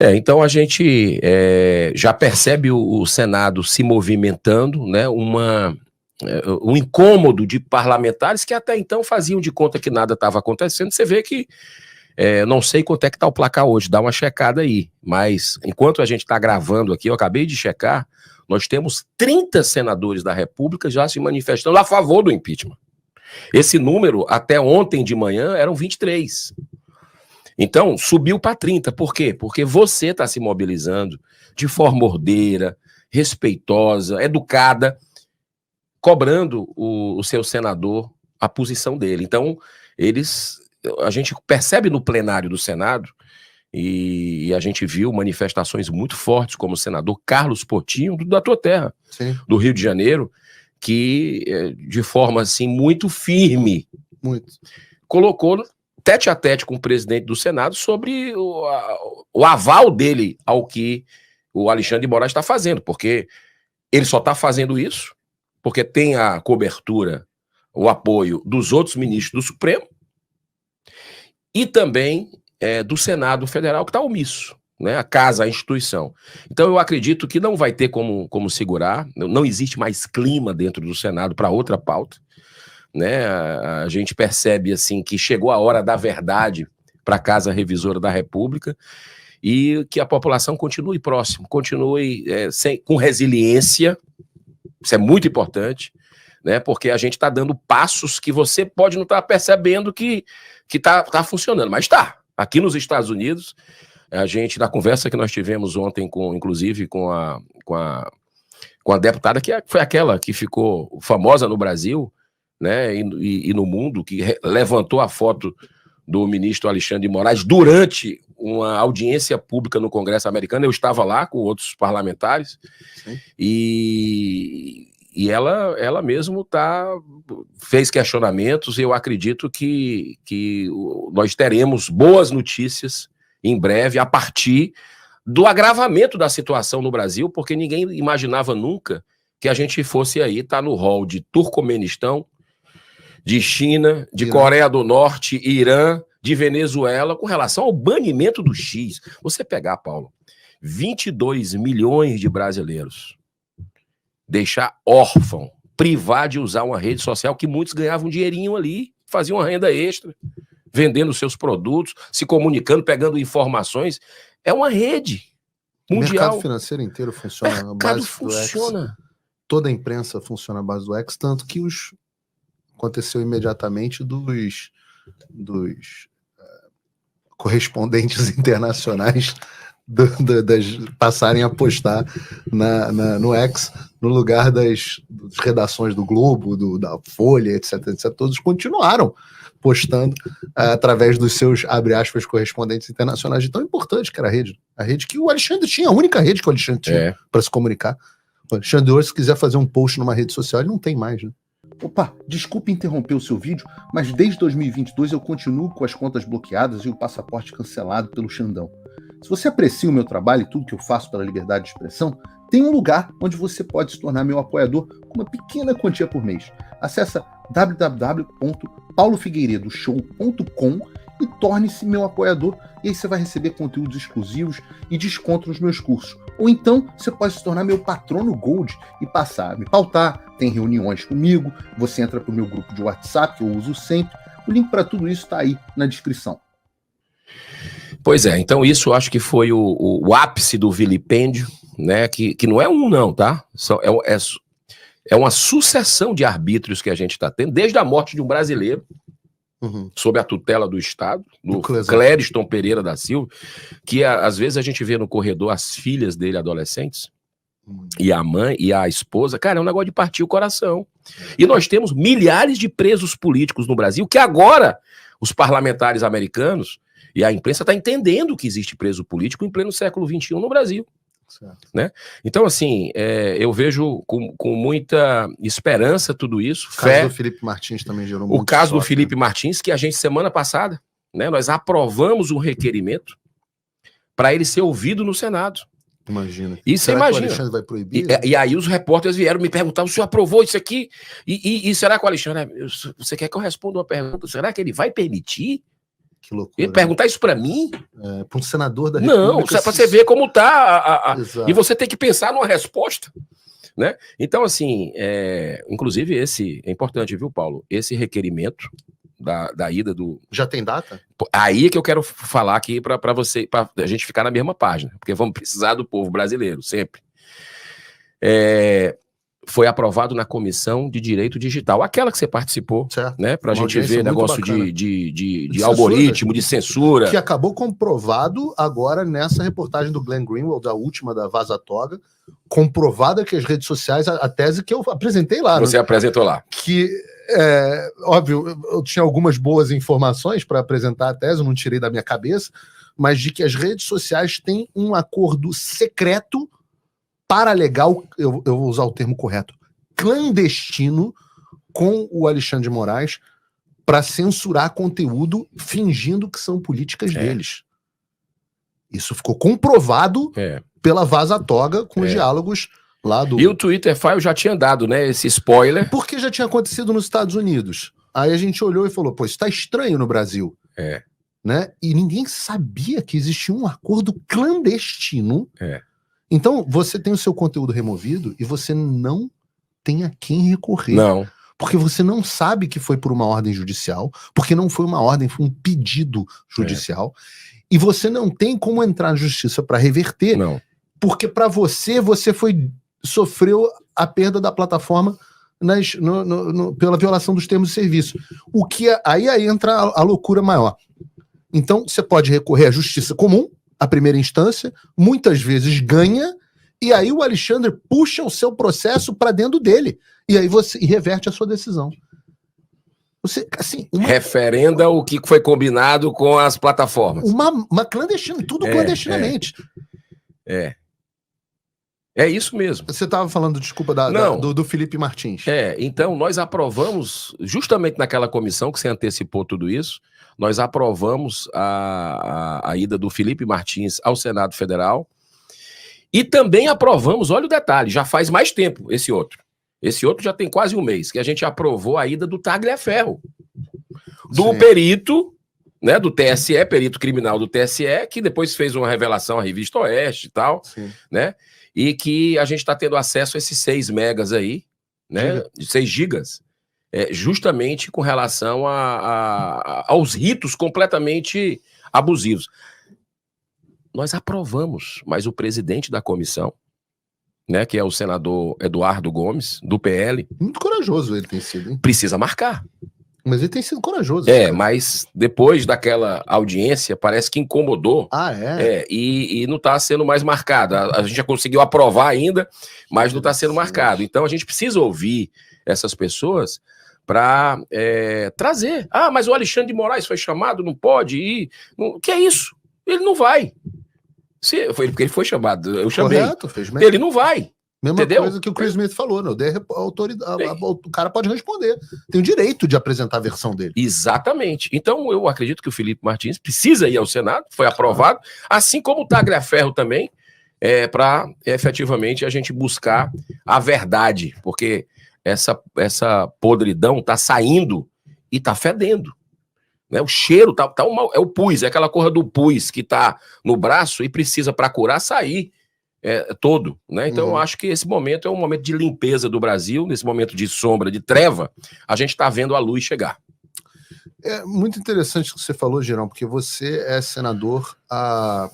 Então a gente já percebe o Senado se movimentando, né, um incômodo de parlamentares que até então faziam de conta que nada estava acontecendo. Você vê que, não sei quanto é que está o placar hoje, dá uma checada aí, mas enquanto a gente está gravando aqui, eu acabei de checar, nós temos 30 senadores da República já se manifestando a favor do impeachment. Esse número, até ontem de manhã, eram 23. Então, subiu para 30. Por quê? Porque você está se mobilizando de forma ordeira, respeitosa, educada, cobrando o seu senador a posição dele. Então, a gente percebe no plenário do Senado, e a gente viu manifestações muito fortes, como o senador Carlos Portinho, da tua terra, Sim. do Rio de Janeiro, que, de forma assim, muito firme, colocou tete a tete com o presidente do Senado sobre o aval dele ao que o Alexandre de Moraes está fazendo, porque ele só está fazendo isso porque tem a cobertura, o apoio dos outros ministros do Supremo e também do Senado Federal, que está omisso, né? A casa, a instituição. Então eu acredito que não vai ter como segurar, não existe mais clima dentro do Senado para outra pauta, né? A gente percebe assim que chegou a hora da verdade para a Casa Revisora da República e que a população continue próximo, continue com resiliência. Isso é muito importante, né? Porque a gente está dando passos que você pode não estar percebendo que está funcionando, mas está. Aqui nos Estados Unidos, a gente, na conversa que nós tivemos ontem, inclusive com a deputada, que foi aquela que ficou famosa no Brasil, né, e no mundo, que levantou a foto do ministro Alexandre de Moraes durante uma audiência pública no Congresso americano. Eu estava lá com outros parlamentares. Sim. E ela mesmo fez questionamentos, e eu acredito que nós teremos boas notícias em breve, a partir do agravamento da situação no Brasil, porque ninguém imaginava nunca que a gente fosse aí estar no rol de Turcomenistão, de China, de Coreia do Norte, Irã, de Venezuela, com relação ao banimento do X. Você pegar, Paulo, 22 milhões de brasileiros, deixar órfão, privar de usar uma rede social que muitos ganhavam um dinheirinho ali, faziam uma renda extra, vendendo seus produtos, se comunicando, pegando informações. É uma rede mundial. O mercado financeiro inteiro funciona. O mercado funciona. Toda a imprensa funciona à base do X, tanto que aconteceu imediatamente dos correspondentes internacionais passarem a postar no X, no lugar das redações do Globo, da Folha, etc. Todos continuaram postando através dos seus, abre aspas, correspondentes internacionais, de tão importante que era a rede que o Alexandre tinha, a única rede que o Alexandre tinha para se comunicar. O Alexandre hoje, se quiser fazer um post numa rede social, ele não tem mais, né? Opa, desculpe interromper o seu vídeo, mas desde 2022 eu continuo com as contas bloqueadas e o passaporte cancelado pelo Xandão. Se você aprecia o meu trabalho e tudo que eu faço pela liberdade de expressão, tem um lugar onde você pode se tornar meu apoiador com uma pequena quantia por mês. Acesse www.paulofigueiredoshow.com e torne-se meu apoiador, e aí você vai receber conteúdos exclusivos e desconto nos meus cursos. Ou então você pode se tornar meu patrono Gold e passar a me pautar, tem reuniões comigo, você entra para o meu grupo de WhatsApp, que eu uso sempre. O link para tudo isso está aí na descrição. Pois é, então isso eu acho que foi o ápice do vilipêndio, né? Que não é não, tá? É uma sucessão de arbítrios que a gente está tendo, desde a morte de um brasileiro, sob a tutela do Estado, do Clériston Pereira da Silva, que às vezes a gente vê no corredor as filhas dele adolescentes, e a mãe e a esposa. Cara, é um negócio de partir o coração. E nós temos milhares de presos políticos no Brasil, que agora os parlamentares americanos e a imprensa está entendendo que existe preso político em pleno século XXI no Brasil. Né? Então, assim, eu vejo com muita esperança tudo isso. O caso do Felipe Martins também gerou muito. O caso do Felipe Martins, que a gente, semana passada, né, nós aprovamos um requerimento para ele ser ouvido no Senado. Imagina. E você imagina. Que o Alexandre vai proibir? E aí os repórteres vieram me perguntar: o senhor aprovou isso aqui? E será que o Alexandre... Você quer que eu responda uma pergunta? Será que ele vai permitir Que loucura. E perguntar isso para mim? Para um senador da República. Não, para você ver como tá. Exato. E você tem que pensar numa resposta. Né? Então, assim, inclusive é importante, viu, Paulo? Esse requerimento da ida do... Já tem data? Aí é que eu quero falar aqui para a gente ficar na mesma página, porque vamos precisar do povo brasileiro, sempre. Foi aprovado na Comissão de Direito Digital, aquela que você participou, né? Para a gente ver negócio de algoritmo, de censura. Que acabou comprovado agora nessa reportagem do Glenn Greenwald, da última da Vaza Toga, comprovada que as redes sociais, a tese que eu apresentei lá. Você apresentou lá. Que, óbvio, eu tinha algumas boas informações para apresentar a tese, eu não tirei da minha cabeça, mas de que as redes sociais têm um acordo secreto, paralegal, eu vou usar o termo correto, clandestino, com o Alexandre de Moraes para censurar conteúdo fingindo que são políticas deles. Isso ficou comprovado pela Vaza Toga com os diálogos lá do... E o Twitter File já tinha dado, né, esse spoiler. Porque já tinha acontecido nos Estados Unidos. Aí a gente olhou e falou, pô, isso tá estranho no Brasil. Né? E ninguém sabia que existia um acordo clandestino. Então, você tem o seu conteúdo removido e você não tem a quem recorrer. Não. Porque você não sabe que foi por uma ordem judicial, porque não foi uma ordem, foi um pedido judicial. E você não tem como entrar na justiça para reverter. Não. Porque para você sofreu a perda da plataforma pela violação dos termos de serviço. O que aí entra a loucura maior. Então, você pode recorrer à justiça comum, a primeira instância, muitas vezes ganha, e aí o Alexandre puxa o seu processo para dentro dele, e aí você reverte a sua decisão. Você, assim, referenda o que foi combinado com as plataformas. Uma clandestina, tudo clandestinamente. É isso mesmo. Você estava falando, desculpa, do Felipe Martins. Então nós aprovamos, justamente naquela comissão que você antecipou tudo isso, nós aprovamos a ida do Felipe Martins ao Senado Federal e também aprovamos, olha o detalhe, já faz mais tempo esse outro. Esse outro já tem quase um mês, que a gente aprovou a ida do Tagliaferro, do perito, né, do TSE, perito criminal do TSE, que depois fez uma revelação à Revista Oeste e tal, né, e que a gente está tendo acesso a esses 6 megas aí, né, 6 gigas, justamente com relação aos ritos completamente abusivos. Nós aprovamos, mas o presidente da comissão, né, que é o senador Eduardo Gomes, do PL... Muito corajoso ele tem sido, hein? Precisa marcar. Mas ele tem sido corajoso. Mas depois daquela audiência, parece que incomodou. E não está sendo mais marcado. A gente já conseguiu aprovar ainda, mas não está sendo marcado. Então a gente precisa ouvir essas pessoas para trazer. Mas o Alexandre de Moraes foi chamado, não pode ir. O que é isso? Ele não vai. Porque ele foi chamado, eu chamei. Correto, fez ele não vai. Mesma coisa que o Chris Smith falou, né? O cara pode responder. Tem o direito de apresentar a versão dele. Exatamente. Então eu acredito que o Felipe Martins precisa ir ao Senado, foi aprovado, assim como o Tagliaferro também, para efetivamente a gente buscar a verdade, porque essa podridão tá saindo e tá fedendo. Né? O cheiro é o pus, é aquela coisa do pus que tá no braço e precisa, para curar, sair todo, né? Então eu acho que esse momento é um momento de limpeza do Brasil, nesse momento de sombra, de treva, a gente está vendo a luz chegar. É muito interessante o que você falou, Girão, porque você é senador há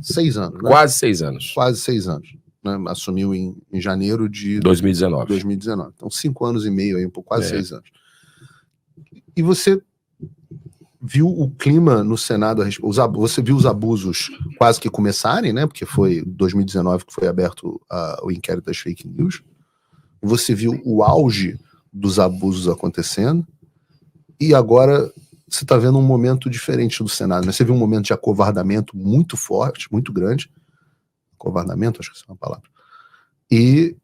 6 anos, né? Quase 6 anos. Quase 6 anos. Né? Assumiu em janeiro de 2019. Então 5 anos e meio, aí, quase 6 anos. E você viu o clima no Senado, você viu os abusos quase que começarem, né? Porque foi 2019 que foi aberto o inquérito das fake news. Você viu o auge dos abusos acontecendo. E agora você está vendo um momento diferente do Senado, né? Você viu um momento de acovardamento muito forte, muito grande. Acovardamento, acho que essa é uma palavra. E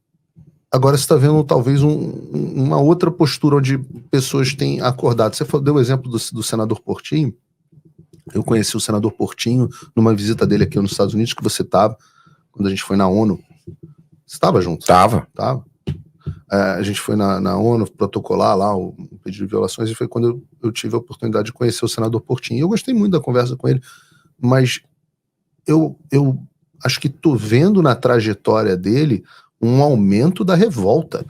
agora você está vendo talvez uma outra postura onde pessoas têm acordado. Você deu o exemplo do senador Portinho. Eu conheci o senador Portinho numa visita dele aqui nos Estados Unidos, que você estava, quando a gente foi na ONU. Você estava junto? Estava. a gente foi na ONU protocolar lá o pedido de violações, e foi quando eu tive a oportunidade de conhecer o senador Portinho. Eu gostei muito da conversa com ele, mas eu acho que tô vendo na trajetória dele um aumento da revolta,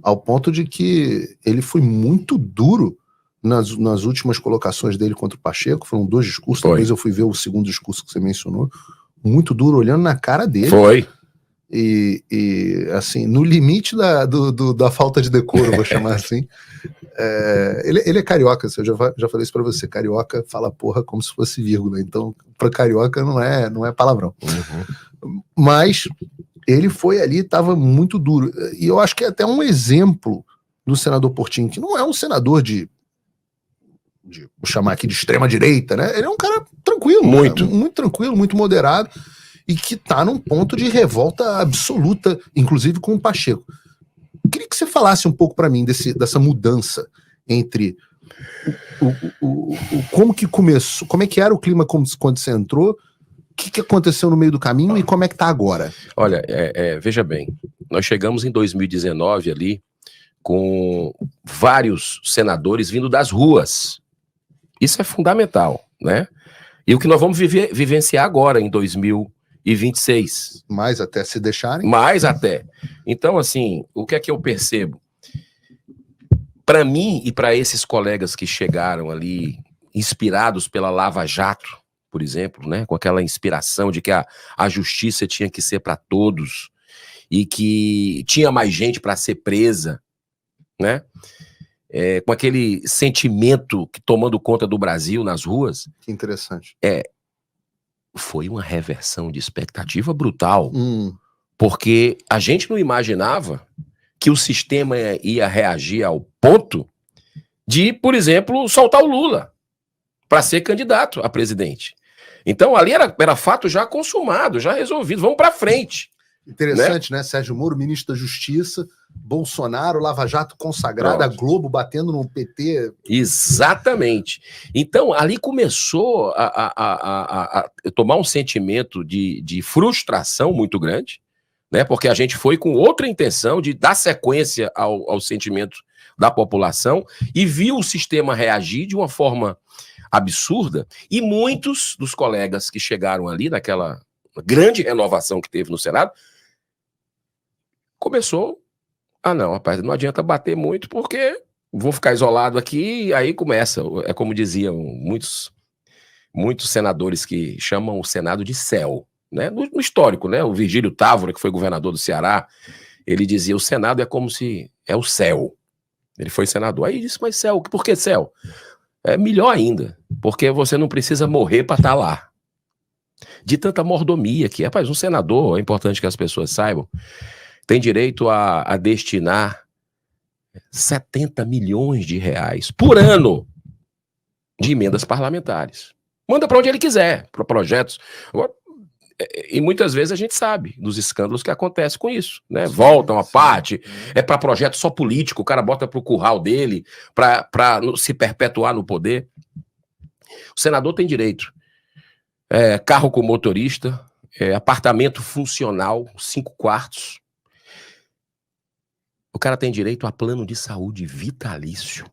ao ponto de que ele foi muito duro nas últimas colocações dele contra o Pacheco. Foram 2 discursos, depois eu fui ver o segundo discurso que você mencionou, muito duro, olhando na cara dele. Foi. E assim, no limite da falta de decoro, vou chamar assim. Ele é carioca, eu já falei isso pra você, carioca fala porra como se fosse vírgula, então pra carioca não é palavrão. Mas ele foi ali, tava muito duro, e eu acho que é até um exemplo do senador Portinho, que não é um senador vou chamar aqui de extrema direita, né? Ele é um cara tranquilo, muito tranquilo, muito moderado, e que tá num ponto de revolta absoluta, inclusive com o Pacheco. Eu queria que você falasse um pouco para mim dessa mudança entre como que começou, como é que era o clima quando você entrou, o que aconteceu no meio do caminho e como é que tá agora? Olha, veja bem, nós chegamos em 2019 ali com vários senadores vindo das ruas. Isso é fundamental, né? E o que nós vamos vivenciar agora em 2026. Mais até se deixarem? Mais até. Então, assim, o que é que eu percebo? Para mim e para esses colegas que chegaram ali, inspirados pela Lava Jato, por exemplo, né, com aquela inspiração de que a justiça tinha que ser para todos e que tinha mais gente para ser presa, né? Com aquele sentimento que tomando conta do Brasil nas ruas. Que interessante. Foi uma reversão de expectativa brutal, porque a gente não imaginava que o sistema ia reagir ao ponto de, por exemplo, soltar o Lula para ser candidato a presidente. Então ali era fato já consumado, já resolvido, vamos para frente. Interessante, né? Sérgio Moro, ministro da Justiça, Bolsonaro, Lava Jato consagrada, a Globo batendo no PT. Exatamente. Então, ali começou a tomar um sentimento de frustração muito grande, né? Porque a gente foi com outra intenção de dar sequência ao sentimento da população e viu o sistema reagir de uma forma absurda, e muitos dos colegas que chegaram ali naquela grande renovação que teve no Senado começou, não, rapaz, não adianta bater muito porque vou ficar isolado aqui, e aí começa, é como diziam muitos senadores que chamam o Senado de céu, né? No histórico, né? O Virgílio Távora, que foi governador do Ceará, ele dizia, o Senado é como se é o céu. Ele foi senador, aí disse, mas céu, por que céu? É melhor ainda, porque você não precisa morrer para estar lá. De tanta mordomia que, rapaz, um senador, é importante que as pessoas saibam, tem direito a destinar 70 milhões de reais por ano de emendas parlamentares. Manda para onde ele quiser, para projetos. E muitas vezes a gente sabe dos escândalos que acontecem com isso, né? Voltam a parte, é para projeto só político, o cara bota para o curral dele, para se perpetuar no poder. O senador tem direito. Carro com motorista, apartamento funcional, 5 quartos. O cara tem direito a plano de saúde vitalício.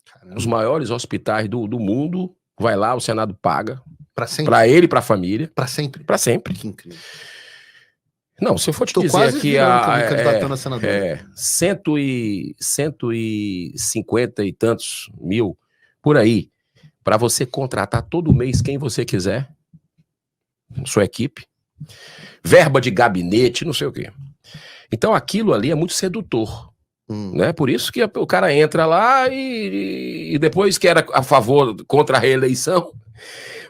Caramba. Os maiores hospitais do mundo, vai lá, o Senado paga. Para sempre? Para ele e para a família. Para sempre? Para sempre. Que incrível. Não, se eu for te dizer aqui, 150 e tantos mil, por aí, para você contratar todo mês quem você quiser, sua equipe, verba de gabinete, não sei o quê. Então aquilo ali é muito sedutor, né? Por isso que o cara entra lá e depois que era a favor, contra a reeleição,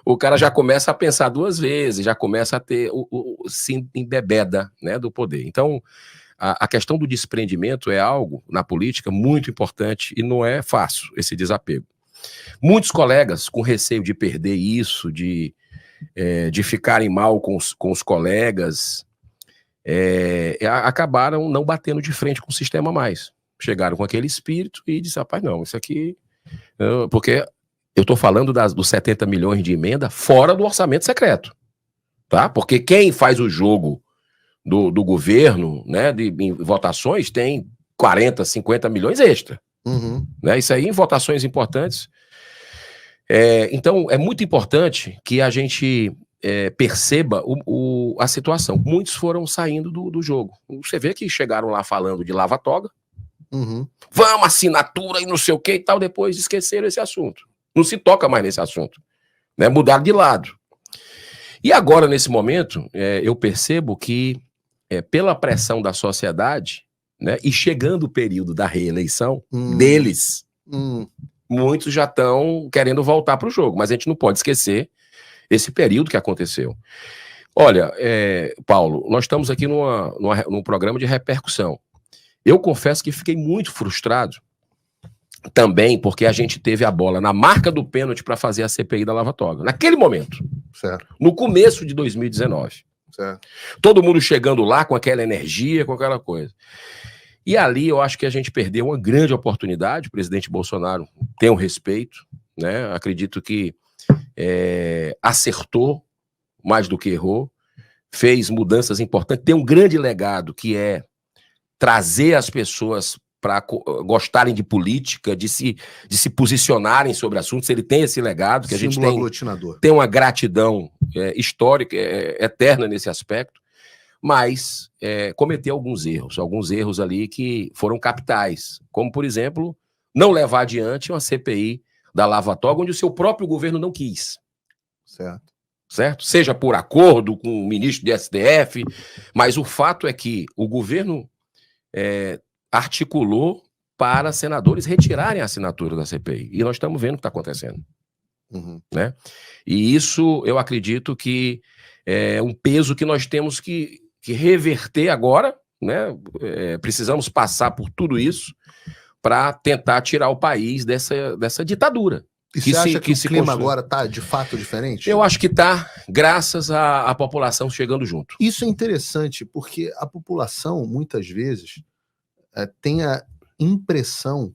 o cara já começa a pensar 2 vezes, já começa a ter se embebeda, né, do poder. Então a questão do desprendimento é algo na política muito importante e não é fácil esse desapego. Muitos colegas com receio de perder isso, de ficarem mal com os colegas, acabaram não batendo de frente com o sistema mais. Chegaram com aquele espírito e disseram, rapaz, não, isso aqui... Porque eu estou falando dos 70 milhões de emenda fora do orçamento secreto, tá? Porque quem faz o jogo do governo, né, em votações, tem 40, 50 milhões extra. Uhum. Né? Isso aí em votações importantes. Então, é muito importante que a gente perceba a situação. Muitos foram saindo do jogo. Você vê que chegaram lá falando de lava-toga, vamos, assinatura e não sei o que e tal, depois esqueceram esse assunto. Não se toca mais nesse assunto. Né? Mudaram de lado. E agora, nesse momento, eu percebo que, pela pressão da sociedade, né, e chegando o período da reeleição deles, muitos já estão querendo voltar para o jogo, mas a gente não pode esquecer esse período que aconteceu. Olha, Paulo, nós estamos aqui num programa de repercussão. Eu confesso que fiquei muito frustrado também, porque a gente teve a bola na marca do pênalti para fazer a CPI da lava-toga. Naquele momento. Certo. No começo de 2019. Certo. Todo mundo chegando lá com aquela energia, com aquela coisa. E ali eu acho que a gente perdeu uma grande oportunidade. O presidente Bolsonaro tem um respeito, né? Acredito que acertou mais do que errou, fez mudanças importantes, tem um grande legado que é trazer as pessoas para gostarem de política, de se posicionarem sobre assuntos. Ele tem esse legado que a gente tem uma gratidão histórica, eterna nesse aspecto, mas cometeu alguns erros ali que foram capitais, como, por exemplo, não levar adiante uma CPI da lava-toga, onde o seu próprio governo não quis. Certo? Seja por acordo com o ministro do STF, mas o fato é que o governo articulou para senadores retirarem a assinatura da CPI. E nós estamos vendo o que está acontecendo. Né? E isso, eu acredito que é um peso que nós temos que reverter agora, né? Precisamos passar por tudo isso para tentar tirar o país dessa ditadura. E você acha que o clima agora está de fato diferente? Eu acho que está, graças à população chegando junto. Isso é interessante, porque a população, muitas vezes, tem a impressão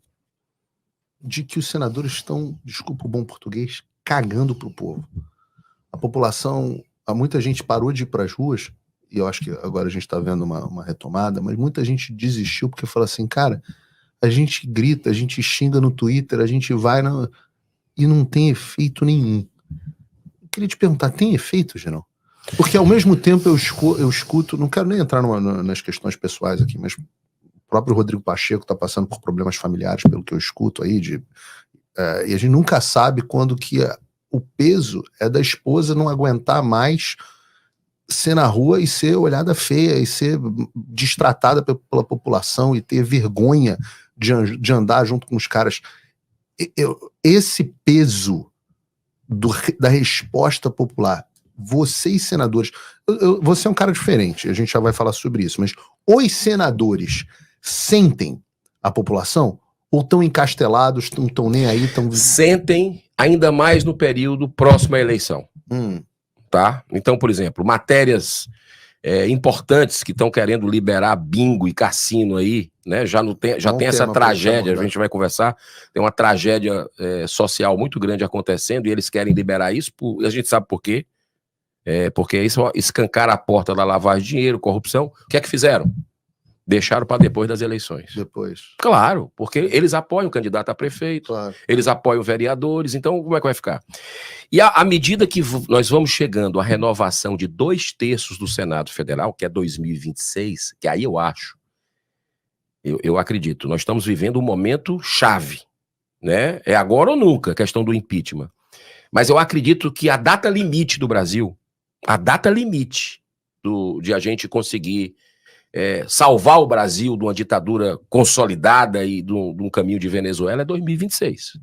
de que os senadores estão, desculpa o bom português, cagando para o povo. A população, muita gente parou de ir para as ruas, e eu acho que agora a gente está vendo uma retomada, mas muita gente desistiu porque fala assim, cara, a gente grita, a gente xinga no Twitter, a gente vai e não tem efeito nenhum. Eu queria te perguntar, tem efeito, Gerão? Porque ao mesmo tempo eu escuto, não quero nem entrar nas questões pessoais aqui, mas o próprio Rodrigo Pacheco está passando por problemas familiares, pelo que eu escuto aí, e a gente nunca sabe quando que o peso é da esposa não aguentar mais ser na rua e ser olhada feia, e ser destratada pela população, e ter vergonha de andar junto com os caras. Esse peso da resposta popular, vocês senadores, você é um cara diferente, a gente já vai falar sobre isso, mas os senadores sentem a população ou estão encastelados, não estão nem aí? Sentem ainda mais no período próximo à eleição. Tá? Então, por exemplo, matérias importantes que estão querendo liberar bingo e cassino aí, né? Já tem essa tragédia, a gente vai conversar, tem uma tragédia social muito grande acontecendo e eles querem liberar isso, a gente sabe por quê. Porque isso escancara a porta da lavagem de dinheiro, corrupção. O que é que fizeram? Deixaram para depois das eleições. Claro, porque eles apoiam o candidato a prefeito, claro. Eles apoiam vereadores, então como é que vai ficar? E à medida que nós vamos chegando à renovação de 2/3 do Senado Federal, que é 2026, que aí eu acho, eu acredito, nós estamos vivendo um momento chave, né? É agora ou nunca a questão do impeachment. Mas eu acredito que a data limite do Brasil, a data limite de a gente conseguir salvar o Brasil de uma ditadura consolidada e de um caminho de Venezuela é 2026.